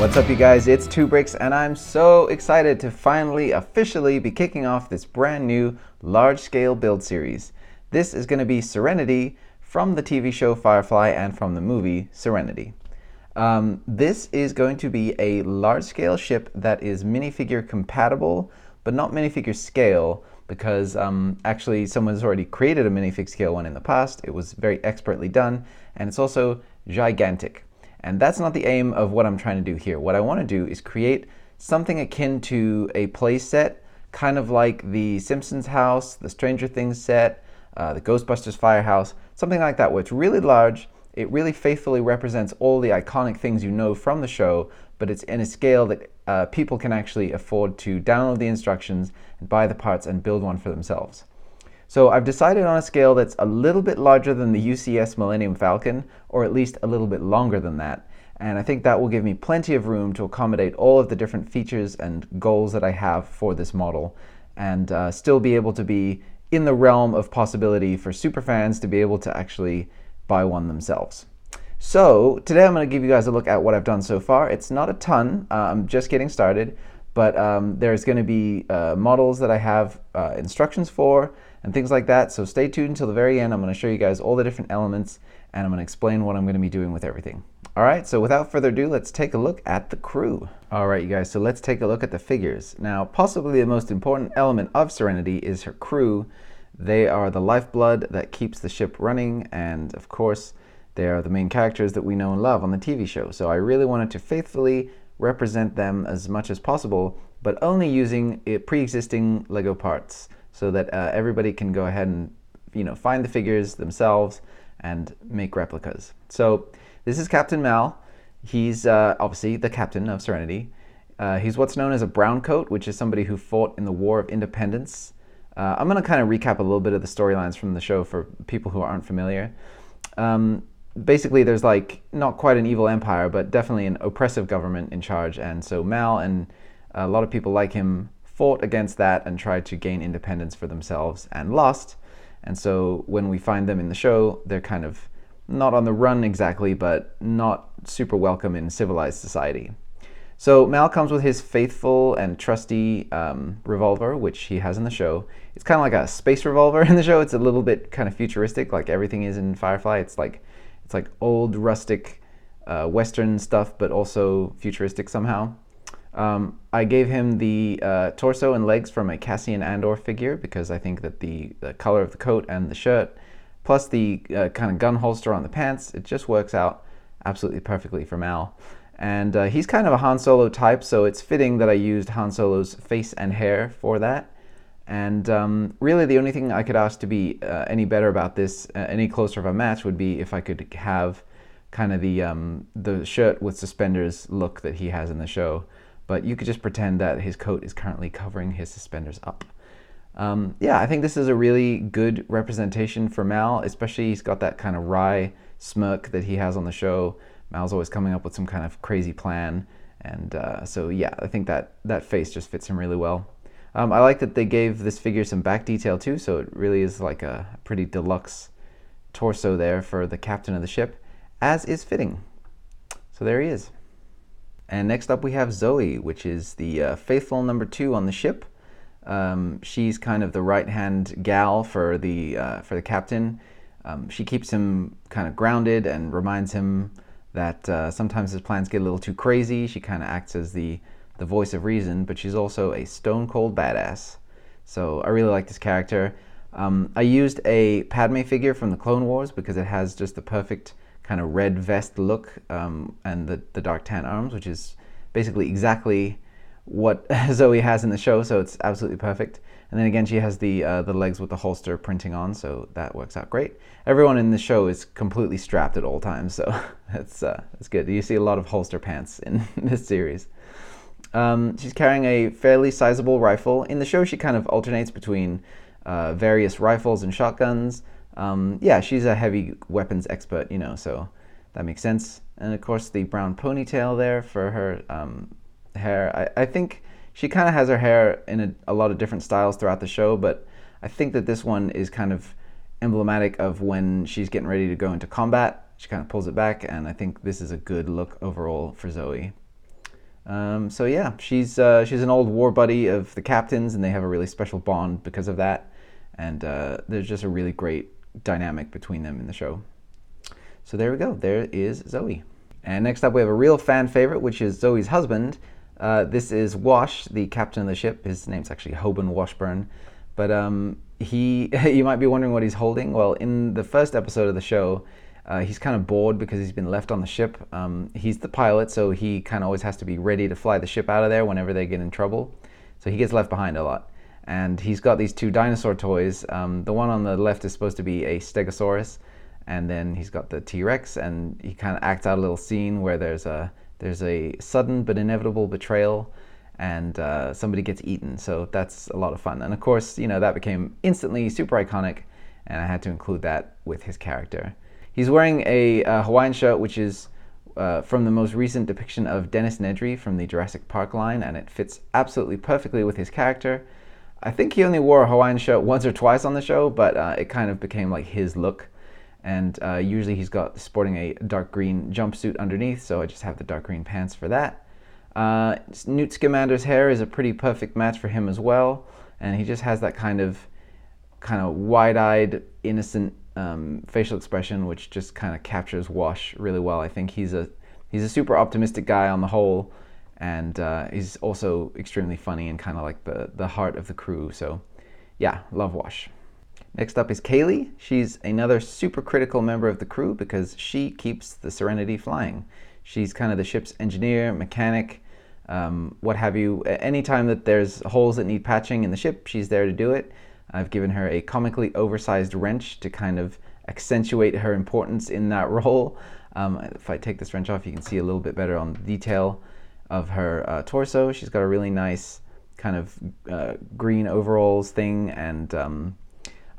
What's up, you guys? It's 2Bricks, and I'm so excited to finally officially be kicking off this brand new large-scale build series. This is going to be Serenity from the TV show Firefly and from the movie Serenity. This is going to be a large-scale ship that is minifigure compatible, but not minifigure scale, because actually someone's already created a minifig scale one in the past. It was very expertly done, and it's also gigantic. And that's not the aim of what I'm trying to do here. What I want to do is create something akin to a play set, kind of like the Simpsons house, the Stranger Things set, the Ghostbusters firehouse, something like that, where it's really large. It really faithfully represents all the iconic things you know from the show, but it's in a scale that people can actually afford to download the instructions and buy the parts and build one for themselves. So I've decided on a scale that's a little bit larger than the UCS Millennium Falcon, or at least a little bit longer than that. And I think that will give me plenty of room to accommodate all of the different features and goals that I have for this model, and still be able to be in the realm of possibility for superfans to be able to actually buy one themselves. So today I'm going to give you guys a look at what I've done so far. It's not a ton, I'm just getting started, but there's going to be models that I have instructions for and things like that, so stay tuned until the very end. I'm going to show you guys all the different elements, and I'm going to explain what I'm going to be doing with everything. Alright, so without further ado, let's take a look at the crew. Alright, you guys, so let's take a look at the figures. Now, possibly the most important element of Serenity is her crew. They are the lifeblood that keeps the ship running, and of course, they are the main characters that we know and love on the TV show. So I really wanted to faithfully represent them as much as possible, but only using pre-existing Lego parts, so that everybody can go ahead and find the figures themselves and make replicas. So this is Captain Mal. He's obviously the captain of Serenity. He's what's known as a brown coat, which is somebody who fought in the War of Independence. I'm going to kind of recap a little bit of the storylines from the show for people who aren't familiar. Basically, there's like not quite an evil empire, but definitely an oppressive government in charge. And so Mal and a lot of people like him fought against that and tried to gain independence for themselves and lost. And so when we find them in the show, they're kind of not on the run exactly, but not super welcome in civilized society. So Mal comes with his faithful and trusty revolver, which he has in the show. It's kind of like a space revolver in the show. It's a little bit kind of futuristic, like everything is in Firefly. It's like old rustic Western stuff, but also futuristic somehow. I gave him the torso and legs from a Cassian Andor figure because I think that the color of the coat and the shirt, plus the kind of gun holster on the pants, it just works out absolutely perfectly for Mal. And he's kind of a Han Solo type, so it's fitting that I used Han Solo's face and hair for that. And really the only thing I could ask to be any better about this, any closer of a match, would be if I could have kind of the shirt with suspenders look that he has in the show. But you could just pretend that his coat is currently covering his suspenders up. Yeah, I think this is a really good representation for Mal, especially he's got that kind of wry smirk that he has on the show. Mal's always coming up with some kind of crazy plan, and so yeah, I think that face just fits him really well. I like that they gave this figure some back detail too, so it really is like a pretty deluxe torso there for the captain of the ship, as is fitting. So there he is. And next up we have Zoey, which is the faithful number 2 on the ship. She's kind of the right-hand gal for the captain. She keeps him kind of grounded and reminds him that sometimes his plans get a little too crazy. She kind of acts as the voice of reason, but she's also a stone-cold badass. So I really like this character. I used a Padme figure from the Clone Wars because it has just the perfect kind of red vest look and the dark tan arms, which is basically exactly what Zoey has in the show, so it's absolutely perfect. And then again, she has the legs with the holster printing on, so that works out great. Everyone in the show is completely strapped at all times, so that's good. You see a lot of holster pants in this series. She's carrying a fairly sizable rifle. In the show, she kind of alternates between various rifles and shotguns. Yeah, she's a heavy weapons expert, so that makes sense. And of course, the brown ponytail there for her hair. I think she kind of has her hair in a lot of different styles throughout the show, but I think that this one is kind of emblematic of when she's getting ready to go into combat. She kind of pulls it back, and I think this is a good look overall for Zoey. So yeah, she's an old war buddy of the captain's, and they have a really special bond because of that. And there's just a really great dynamic between them in the show. So there we go. There is Zoey. And next up, we have a real fan favorite, which is Zoey's husband. This is Wash, the captain of the ship. His name's actually Hoban Washburn. But you might be wondering what he's holding. Well, in the first episode of the show, he's kind of bored because he's been left on the ship. He's the pilot, so he kind of always has to be ready to fly the ship out of there whenever they get in trouble. So he gets left behind a lot. And he's got these two dinosaur toys. The one on the left is supposed to be a Stegosaurus, and then he's got the T-Rex, and he kind of acts out a little scene where there's a sudden but inevitable betrayal, and somebody gets eaten. So that's a lot of fun. And of course, that became instantly super iconic, and I had to include that with his character. He's wearing a Hawaiian shirt, which is from the most recent depiction of Dennis Nedry from the Jurassic Park line, and it fits absolutely perfectly with his character. I think he only wore a Hawaiian shirt once or twice on the show, but it kind of became like his look. And usually he's sporting a dark green jumpsuit underneath, so I just have the dark green pants for that. Newt Scamander's hair is a pretty perfect match for him as well, and he just has that kind of wide-eyed, innocent facial expression, which just kind of captures Wash really well. I think he's a super optimistic guy on the whole, and he's also extremely funny and kind of like the heart of the crew. So yeah, love Wash. Next up is Kaylee. She's another super critical member of the crew because she keeps the Serenity flying. She's kind of the ship's engineer, mechanic, what have you. Anytime that there's holes that need patching in the ship, she's there to do it. I've given her a comically oversized wrench to kind of accentuate her importance in that role. If I take this wrench off, you can see a little bit better on the detail of her torso. She's got a really nice kind of green overalls thing, and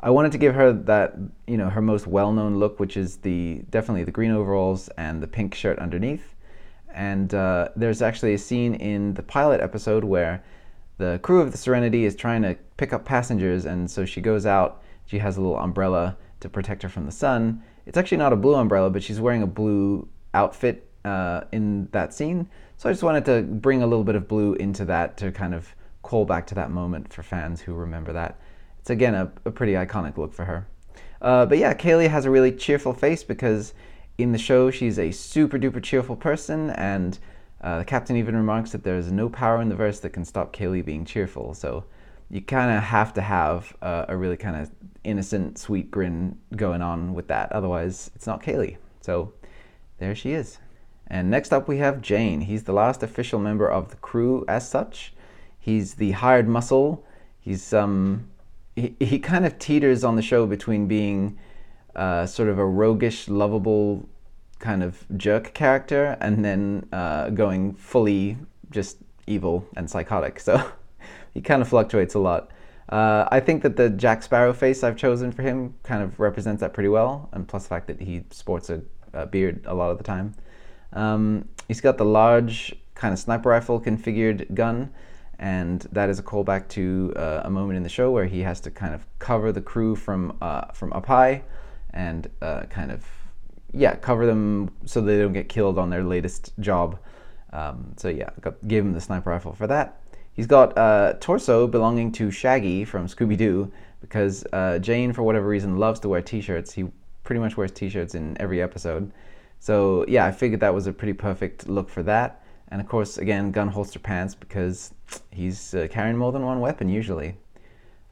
I wanted to give her that, her most well-known look, which is definitely the green overalls and the pink shirt underneath. And there's actually a scene in the pilot episode where the crew of the Serenity is trying to pick up passengers, and so she goes out. She has a little umbrella to protect her from the sun. It's actually not a blue umbrella, but she's wearing a blue outfit in that scene. So I just wanted to bring a little bit of blue into that to kind of call back to that moment for fans who remember that. It's, again, a pretty iconic look for her. But yeah, Kaylee has a really cheerful face because in the show she's a super duper cheerful person, and the captain even remarks that there's no power in the verse that can stop Kaylee being cheerful. So you kind of have to have a really kind of innocent, sweet grin going on with that. Otherwise, it's not Kaylee. So there she is. And next up we have Jayne. He's the last official member of the crew as such. He's the hired muscle. He's he kind of teeters on the show between being sort of a roguish, lovable kind of jerk character and then going fully just evil and psychotic. So he kind of fluctuates a lot. I think that the Jack Sparrow face I've chosen for him kind of represents that pretty well, and plus the fact that he sports a beard a lot of the time. He's got the large kind of sniper rifle configured gun, and that is a callback to a moment in the show where he has to kind of cover the crew from up high and cover them so they don't get killed on their latest job. So yeah, gave him the sniper rifle for that. He's got a torso belonging to Shaggy from Scooby-Doo because Jayne, for whatever reason, loves to wear t-shirts. He pretty much wears t-shirts in every episode. So yeah, I figured that was a pretty perfect look for that. And of course, again, gun holster pants because he's carrying more than one weapon usually.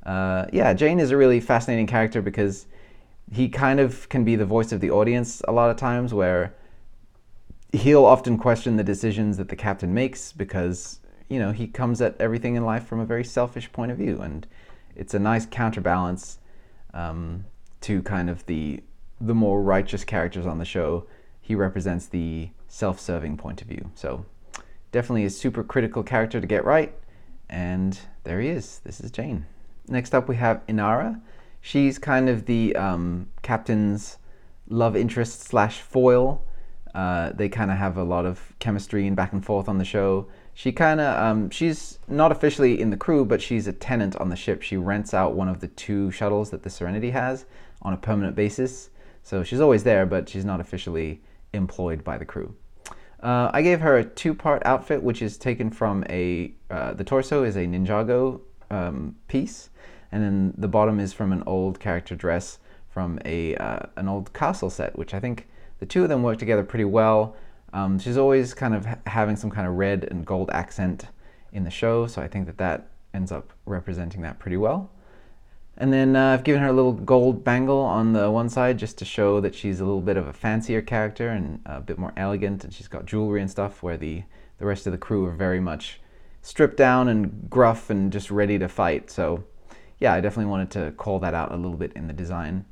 Yeah, Jayne is a really fascinating character because he kind of can be the voice of the audience a lot of times, where he'll often question the decisions that the captain makes because, he comes at everything in life from a very selfish point of view. And it's a nice counterbalance to kind of the more righteous characters on the show. He represents the self-serving point of view. So definitely a super critical character to get right. And there he is. This is Jayne. Next up we have Inara. She's kind of the captain's love interest / foil. They kind of have a lot of chemistry and back and forth on the show. She kind of, she's not officially in the crew, but she's a tenant on the ship. She rents out one of the 2 shuttles that the Serenity has on a permanent basis. So she's always there, but she's not officially employed by the crew. I gave her a two-part outfit, which is taken from the torso is a Ninjago piece, and then the bottom is from an old character dress from an old castle set, which I think the two of them work together pretty well. She's always kind of having some kind of red and gold accent in the show, so I think that ends up representing that pretty well. And then I've given her a little gold bangle on the one side just to show that she's a little bit of a fancier character and a bit more elegant, and she's got jewelry and stuff, where the rest of the crew are very much stripped down and gruff and just ready to fight. So yeah, I definitely wanted to call that out a little bit in the design.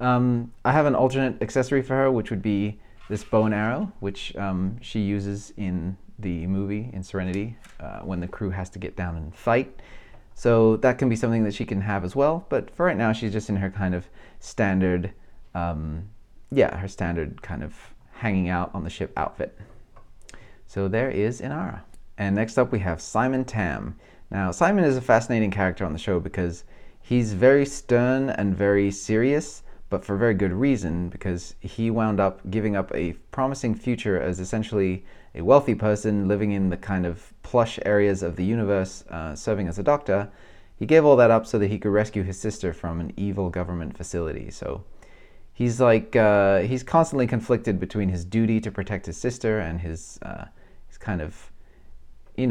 I have an alternate accessory for her, which would be this bow and arrow, which she uses in the movie, in Serenity, when the crew has to get down and fight. So that can be something that she can have as well, but for right now she's just in her kind of standard, her standard kind of hanging out on the ship outfit. So there is Inara. And next up we have Simon Tam. Now Simon is a fascinating character on the show because he's very stern and very serious, but for very good reason, because he wound up giving up a promising future as essentially a wealthy person living in the kind of plush areas of the universe, serving as a doctor. He gave all that up so that he could rescue his sister from an evil government facility. So he's he's constantly conflicted between his duty to protect his sister and his kind of, he's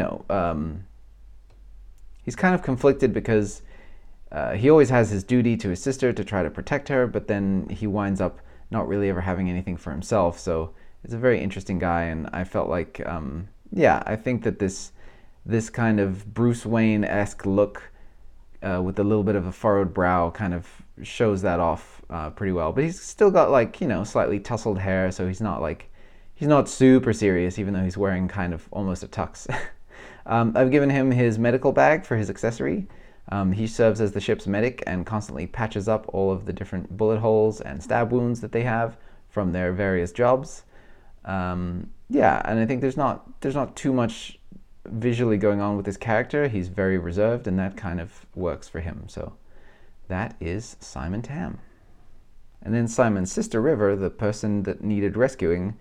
kind of conflicted because he always has his duty to his sister to try to protect her, but then he winds up not really ever having anything for himself. So it's a very interesting guy, and I felt like, I think that this kind of Bruce Wayne-esque look with a little bit of a furrowed brow kind of shows that off pretty well. But he's still got slightly tousled hair, so he's not super serious, even though he's wearing kind of almost a tux. I've given him his medical bag for his accessory. He serves as the ship's medic and constantly patches up all of the different bullet holes and stab wounds that they have from their various jobs. And I think there's not too much visually going on with this character. He's very reserved, and that kind of works for him. So that is Simon Tam. And then Simon's sister River, the person that needed rescuing,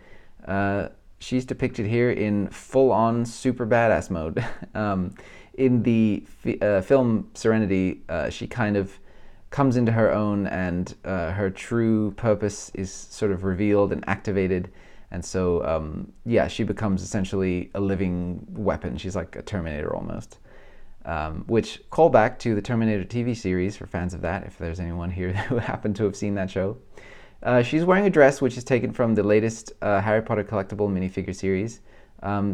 she's depicted here in full-on super badass mode. In the film Serenity, she kind of comes into her own, and her true purpose is sort of revealed and activated. And so, she becomes essentially a living weapon. She's like a Terminator almost. Which, call back to the Terminator TV series for fans of that, if there's anyone here who happened to have seen that show. She's wearing a dress which is taken from the latest Harry Potter collectible minifigure series.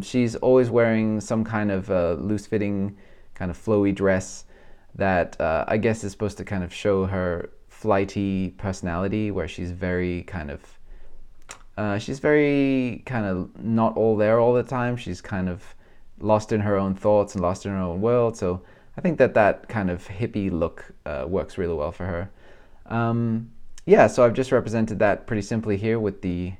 She's always wearing some kind of loose-fitting, kind of flowy dress that I guess is supposed to kind of show her flighty personality, where she's very kind of not all there all the time. She's kind of lost in her own thoughts and lost in her own world. So I think that kind of hippie look works really well for her. So I've just represented that pretty simply here with the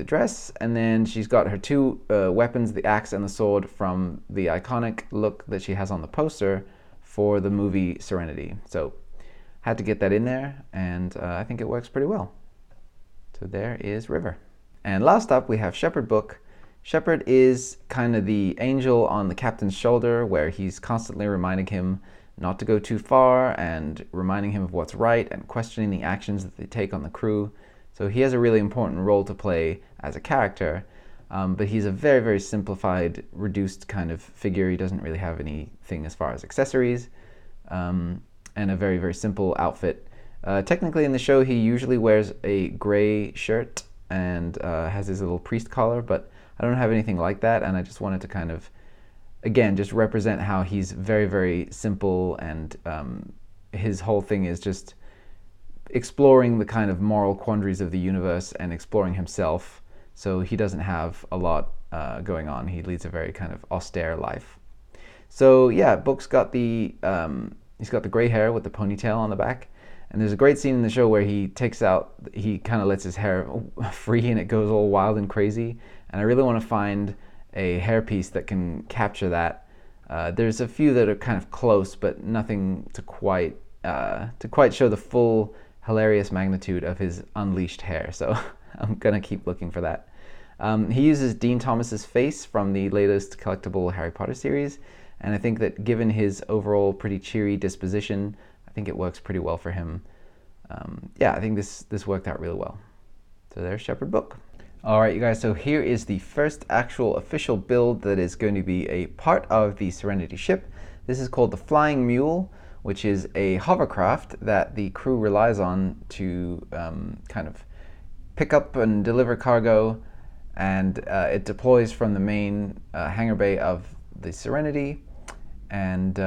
dress, and then she's got her two weapons, the axe and the sword, from the iconic look that she has on the poster for the movie Serenity. So had to get that in there, and I think it works pretty well. So there is River. And last up we have Shepherd Book. Shepherd is kind of the angel on the captain's shoulder, where he's constantly reminding him not to go too far and reminding him of what's right and questioning the actions that they take on the crew. So he has a really important role to play as a character, but he's a very, very simplified, reduced kind of figure. He doesn't really have anything as far as accessories, and a very, very simple outfit. Technically in the show he usually wears a gray shirt and has his little priest collar, but I don't have anything like that, and I just wanted to kind of, again, just represent how he's very, very simple, and his whole thing is just exploring the kind of moral quandaries of the universe and exploring himself. So he doesn't have a lot going on. He leads a very kind of austere life. So yeah, Book's got he's got the gray hair with the ponytail on the back. And there's a great scene in the show where he kind of lets his hair free and it goes all wild and crazy. And I really want to find a hairpiece that can capture that. There's a few that are kind of close, but nothing to quite show the full hilarious magnitude of his unleashed hair. So I'm gonna keep looking for that. He uses Dean Thomas's face from the latest collectible Harry Potter series, and I think that given his overall pretty cheery disposition, I think it works pretty well for him. Yeah, I think this worked out really well. So there's Shepherd Book. All right, you guys, so here is the first actual official build that is going to be a part of the Serenity ship. This is called the Flying Mule, which is a hovercraft that the crew relies on to kind of pick up and deliver cargo, and it deploys from the main hangar bay of the Serenity. And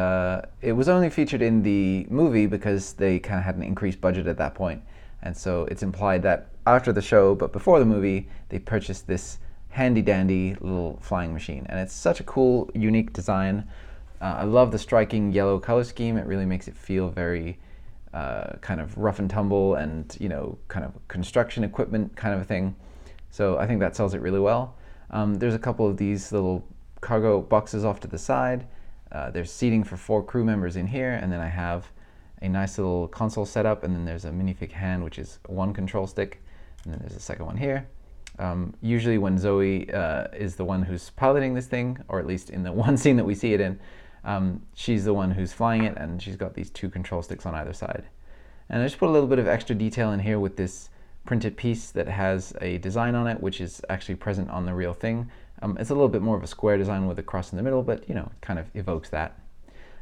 it was only featured in the movie because they kind of had an increased budget at that point. And so it's implied that after the show, but before the movie, they purchased this handy-dandy little flying machine. And it's such a cool, unique design. I love the striking yellow color scheme. It really makes it feel very kind of rough and tumble and, you know, kind of construction equipment kind of a thing. So I think that sells it really well. There's a couple of these little cargo boxes off to the side. There's seating for 4 crew members in here, and then I have a nice little console setup, and then there's a minifig hand, which is 1 control stick, and then there's a second one here. Usually when Zoey is the one who's piloting this thing, or at least in the one scene that we see it in, she's the one who's flying it, and she's got these 2 control sticks on either side. And I just put a little bit of extra detail in here with this printed piece that has a design on it, which is actually present on the real thing. It's a little bit more of a square design with a cross in the middle, but, you know, it kind of evokes that.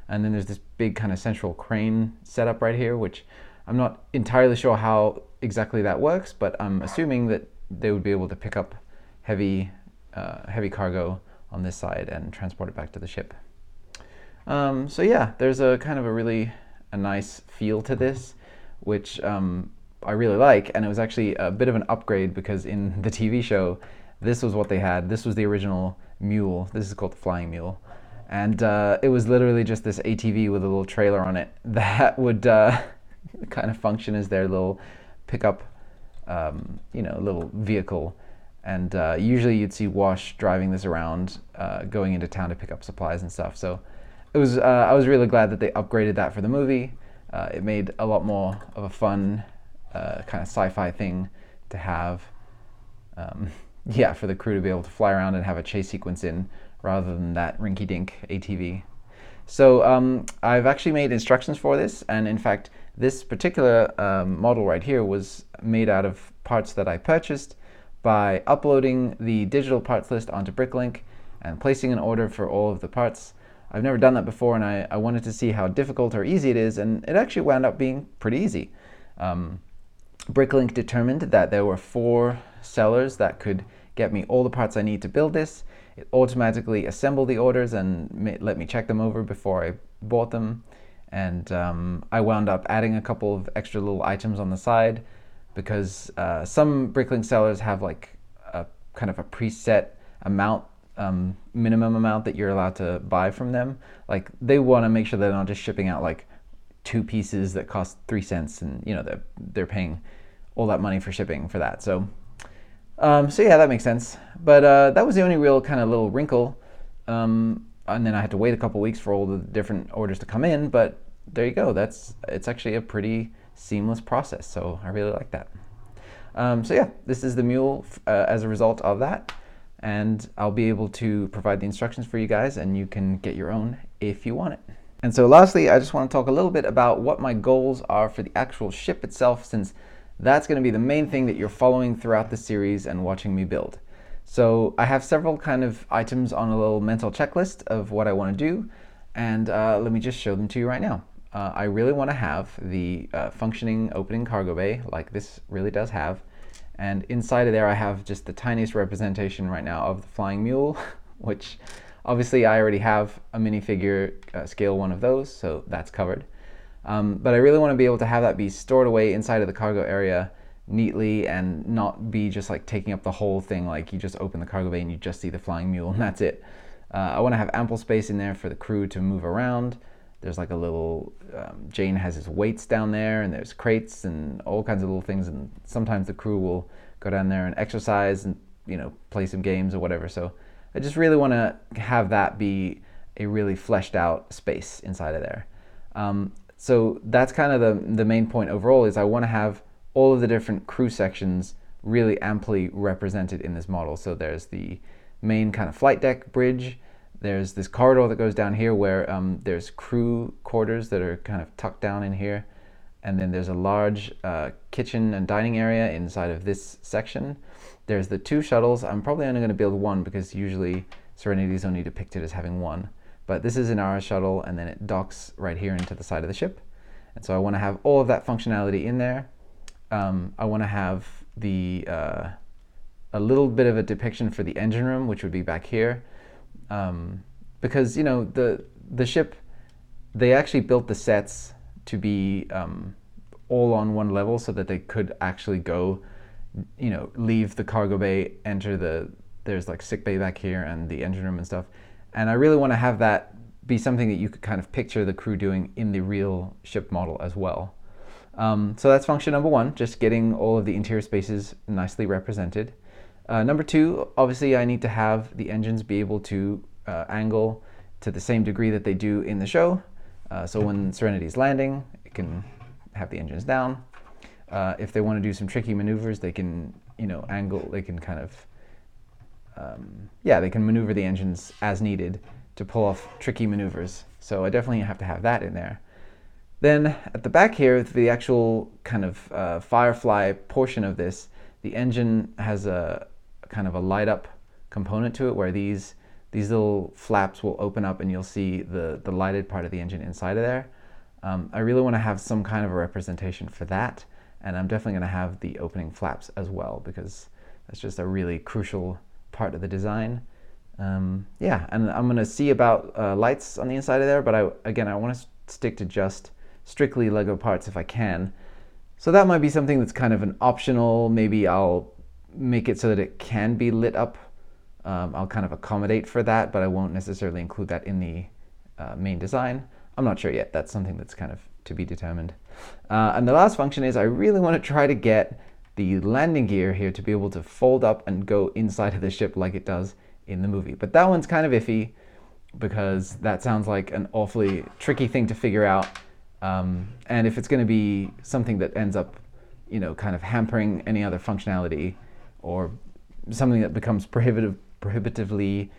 And then there's this big kind of central crane setup right here, which I'm not entirely sure how exactly that works, but I'm assuming that they would be able to pick up heavy cargo on this side and transport it back to the ship. So yeah, there's a kind of a nice feel to this, which I really like, and it was actually a bit of an upgrade because in the TV show, this was what they had. This was the original mule. This is called the Flying Mule. And it was literally just this ATV with a little trailer on it that would kind of function as their little pickup, you know, little vehicle. And usually you'd see Wash driving this around, going into town to pick up supplies and stuff. So it was, I was really glad that they upgraded that for the movie. It made a lot more of a fun kind of sci-fi thing to have. Yeah, for the crew to be able to fly around and have a chase sequence in, rather than that rinky-dink ATV. So I've actually made instructions for this, and in fact, this particular model right here was made out of parts that I purchased by uploading the digital parts list onto Bricklink and placing an order for all of the parts. I've never done that before, and I wanted to see how difficult or easy it is, and it actually wound up being pretty easy. Bricklink determined that there were 4 sellers that could get me all the parts I need to build this. It automatically assembled the orders and let me check them over before I bought them. And I wound up adding a couple of extra little items on the side because some Bricklink sellers have like a kind of a preset amount, minimum amount that you're allowed to buy from them. Like they want to make sure they're not just shipping out like 2 pieces that cost 3 cents, and you know they're paying all that money for shipping for that. So yeah, that makes sense. But that was the only real kind of little wrinkle. And then I had to wait a couple weeks for all the different orders to come in. But there you go. It's actually a pretty seamless process. So I really like that. So yeah, this is the mule as a result of that. And I'll be able to provide the instructions for you guys, and you can get your own if you want it. And so lastly, I just want to talk a little bit about what my goals are for the actual ship itself, since that's going to be the main thing that you're following throughout the series and watching me build. So I have several kind of items on a little mental checklist of what I want to do, and let me just show them to you right now. I really want to have the functioning opening cargo bay, like this really does have, and inside of there I have just the tiniest representation right now of the Flying Mule, which obviously I already have a minifigure scale 1 of those, so that's covered. But I really want to be able to have that be stored away inside of the cargo area neatly and not be just like taking up the whole thing, like you just open the cargo bay and you just see the Flying Mule and that's it. I want to have ample space in there for the crew to move around. There's like a little, Jayne has his weights down there, and there's crates and all kinds of little things, and sometimes the crew will go down there and exercise and, you know, play some games or whatever. So I just really want to have that be a really fleshed out space inside of there. So that's kind of the main point overall, is I want to have all of the different crew sections really amply represented in this model. So there's the main kind of flight deck bridge. There's this corridor that goes down here where there's crew quarters that are kind of tucked down in here. And then there's a large kitchen and dining area inside of this section. There's the 2 shuttles. I'm probably only going to build 1 because usually Serenity is only depicted as having 1. But this is Inara's shuttle, and then it docks right here into the side of the ship. And so I want to have all of that functionality in there. I want to have the a little bit of a depiction for the engine room, which would be back here. Because, you know, the ship, they actually built the sets to be all on one level so that they could actually go, you know, leave the cargo bay, enter there's like sick bay back here and the engine room and stuff. And I really want to have that be something that you could kind of picture the crew doing in the real ship model as well. So that's function number 1, just getting all of the interior spaces nicely represented. Number 2, obviously I need to have the engines be able to angle to the same degree that they do in the show. So when Serenity's landing, it can have the engines down. If they want to do some tricky maneuvers, they can, you know, angle, they can kind of, they can maneuver the engines as needed to pull off tricky maneuvers. So I definitely have to have that in there. Then at the back here, the actual kind of Firefly portion of this, the engine has a kind of a light up component to it where these little flaps will open up and you'll see the lighted part of the engine inside of there. I really want to have some kind of a representation for that, and I'm definitely going to have the opening flaps as well because that's just a really crucial part of the design. And I'm going to see about lights on the inside of there, but I want to stick to just strictly Lego parts if I can. So that might be something that's kind of an optional. Maybe I'll make it so that it can be lit up. I'll kind of accommodate for that, but I won't necessarily include that in the main design. I'm not sure yet. That's something that's kind of to be determined. And the last function is I really want to try to get the landing gear here to be able to fold up and go inside of the ship like it does in the movie. But that one's kind of iffy because that sounds like an awfully tricky thing to figure out. And if it's going to be something that ends up, you know, kind of hampering any other functionality or something that becomes prohibitively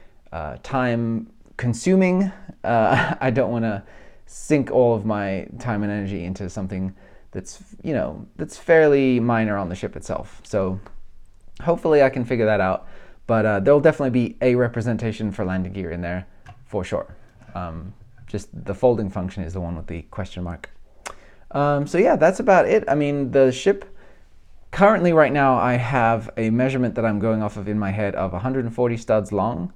time consuming, I don't want to sink all of my time and energy into something that's, you know, that's fairly minor on the ship itself. So hopefully I can figure that out, but there'll definitely be a representation for landing gear in there for sure. Just the folding function is the one with the question mark. So yeah, that's about it. I mean, the ship currently right now I have a measurement that I'm going off of in my head of 140 studs long,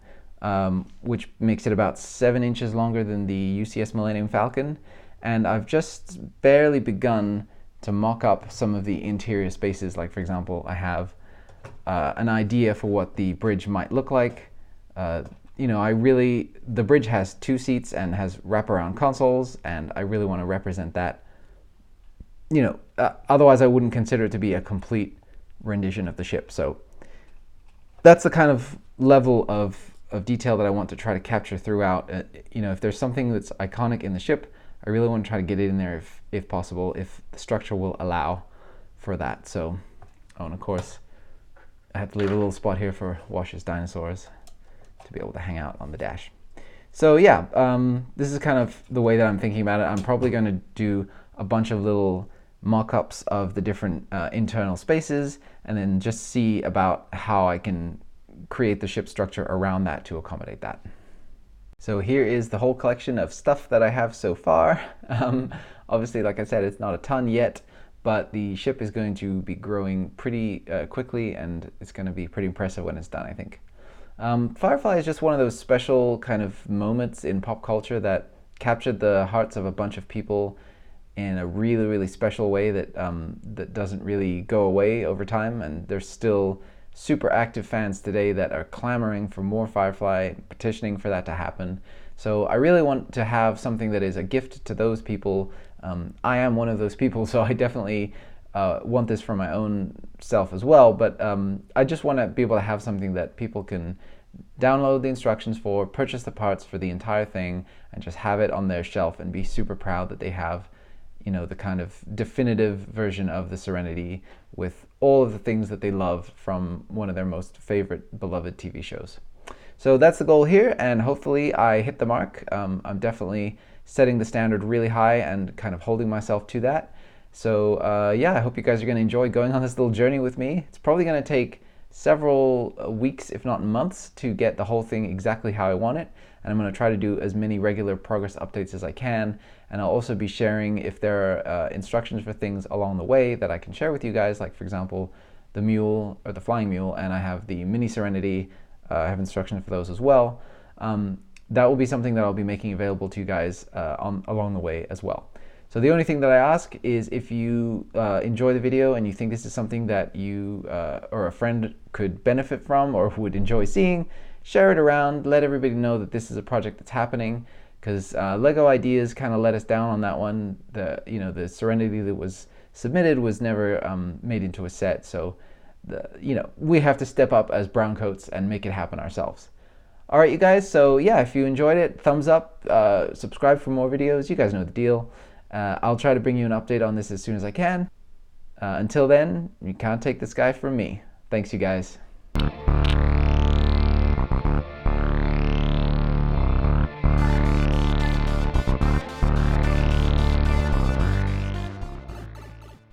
which makes it about 7 inches longer than the UCS Millennium Falcon. And I've just barely begun to mock up some of the interior spaces. Like for example, I have an idea for what the bridge might look like. You know, the bridge has 2 seats and has wraparound consoles, and I really want to represent that. You know, otherwise I wouldn't consider it to be a complete rendition of the ship. So that's the kind of level of detail that I want to try to capture throughout. You know, if there's something that's iconic in the ship, I really want to try to get it in there if possible, if the structure will allow for that. So, and of course, I have to leave a little spot here for Wash's dinosaurs to be able to hang out on the dash. So yeah, this is kind of the way that I'm thinking about it. I'm probably going to do a bunch of little mock-ups of the different internal spaces and then just see about how I can create the ship structure around that to accommodate that. So here is the whole collection of stuff that I have so far. Obviously, like I said, it's not a ton yet, but the ship is going to be growing pretty quickly, and it's going to be pretty impressive when it's done, I think. Firefly is just one of those special kind of moments in pop culture that captured the hearts of a bunch of people in a really, really special way that that doesn't really go away over time, and there's still super active fans today that are clamoring for more Firefly, petitioning for that to happen. So I really want to have something that is a gift to those people. I am one of those people, so I definitely want this for my own self as well, but I just want to be able to have something that people can download the instructions for, purchase the parts for the entire thing, and just have it on their shelf and be super proud that they have, you know, the kind of definitive version of the Serenity with all of the things that they love from one of their most favorite beloved TV shows. So that's the goal here, and hopefully I hit the mark. I'm definitely setting the standard really high and kind of holding myself to that. So yeah, I hope you guys are going to enjoy going on this little journey with me. It's probably going to take several weeks, if not months, to get the whole thing exactly how I want it. And I'm going to try to do as many regular progress updates as I can. And I'll also be sharing if there are instructions for things along the way that I can share with you guys, like for example, the Mule or the Flying Mule, and I have the Mini Serenity. I have instructions for those as well. That will be something that I'll be making available to you guys along the way as well. So the only thing that I ask is if you enjoy the video and you think this is something that you or a friend could benefit from or would enjoy seeing, share it around, let everybody know that this is a project that's happening, because Lego Ideas kind of let us down on that one. The Serenity that was submitted was never made into a set, so we have to step up as browncoats and make it happen ourselves. All right, you guys, so yeah, if you enjoyed it, thumbs up, subscribe for more videos. You guys know the deal. I'll try to bring you an update on this as soon as I can. Until then, you can't take this guy from me. Thanks, you guys.